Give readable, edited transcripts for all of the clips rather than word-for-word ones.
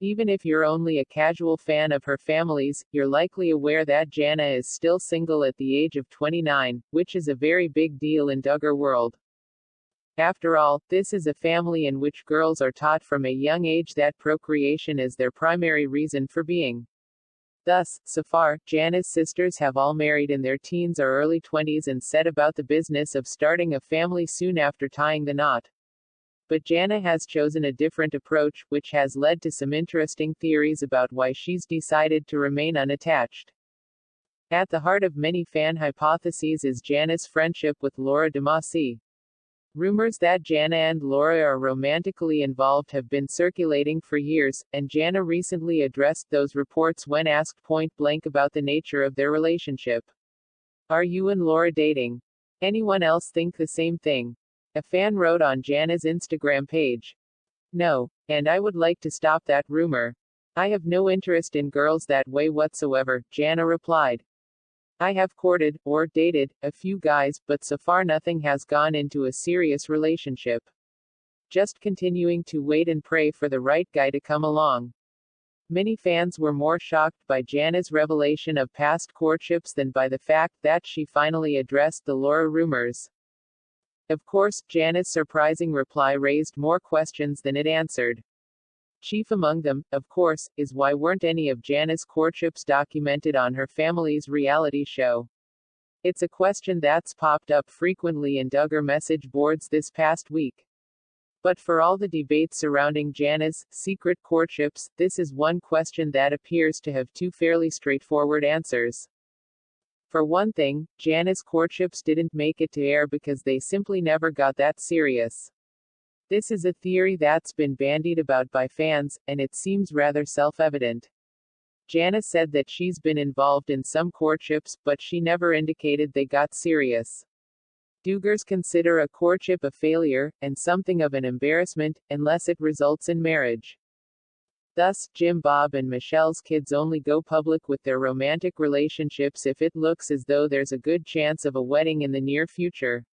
Even if you're only a casual fan of her family's, you're likely aware that Jana is still single at the age of 29, which is a very big deal in Duggar world. After all, this is a family in which girls are taught from a young age that procreation is their primary reason for being. Thus, so far, Jana's sisters have all married in their teens or early 20s and set about the business of starting a family soon after tying the knot. But Jana has chosen a different approach, which has led to some interesting theories about why she's decided to remain unattached. At the heart of many fan hypotheses is Jana's friendship with Laura Damasi. Rumors that Jana and Laura are romantically involved have been circulating for years, and Jana recently addressed those reports when asked point-blank about the nature of their relationship. "Are you and Laura dating? Anyone else think the same thing?" A fan wrote on Jana's Instagram page. "No, and I would like to stop that rumor. I have no interest in girls that way whatsoever," Jana replied. "I have courted, or dated, a few guys, but so far nothing has gone into a serious relationship. Just continuing to wait and pray for the right guy to come along." Many fans were more shocked by Jana's revelation of past courtships than by the fact that she finally addressed the Laura rumors. Of course, Jana's surprising reply raised more questions than it answered. Chief among them, of course, is why weren't any of Jana's courtships documented on her family's reality show? It's a question that's popped up frequently in Duggar message boards this past week. But for all the debate surrounding Jana's secret courtships, this is one question that appears to have two fairly straightforward answers. For one thing, Jana's courtships didn't make it to air because they simply never got that serious. This is a theory that's been bandied about by fans, and it seems rather self-evident. Jana said that she's been involved in some courtships, but she never indicated they got serious. Duggars consider a courtship a failure, and something of an embarrassment, unless it results in marriage. Thus, Jim Bob and Michelle's kids only go public with their romantic relationships if it looks as though there's a good chance of a wedding in the near future.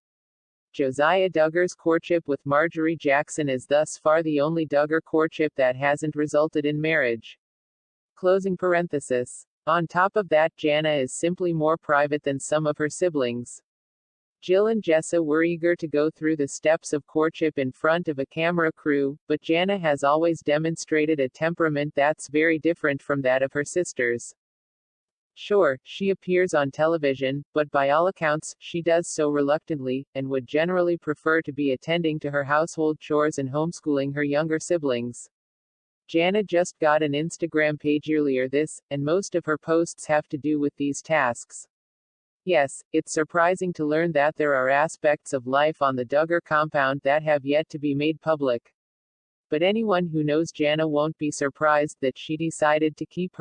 Josiah Duggar's courtship with Marjorie Jackson is thus far the only Duggar courtship that hasn't resulted in marriage. Closing parenthesis. On top of that, Jana is simply more private than some of her siblings. Jill and Jessa were eager to go through the steps of courtship in front of a camera crew, but Jana has always demonstrated a temperament that's very different from that of her sisters. Sure, she appears on television, but by all accounts, she does so reluctantly, and would generally prefer to be attending to her household chores and homeschooling her younger siblings. Jana just got an Instagram page earlier and most of her posts have to do with these tasks. Yes, it's surprising to learn that there are aspects of life on the Duggar compound that have yet to be made public. But anyone who knows Jana won't be surprised that she decided to keep her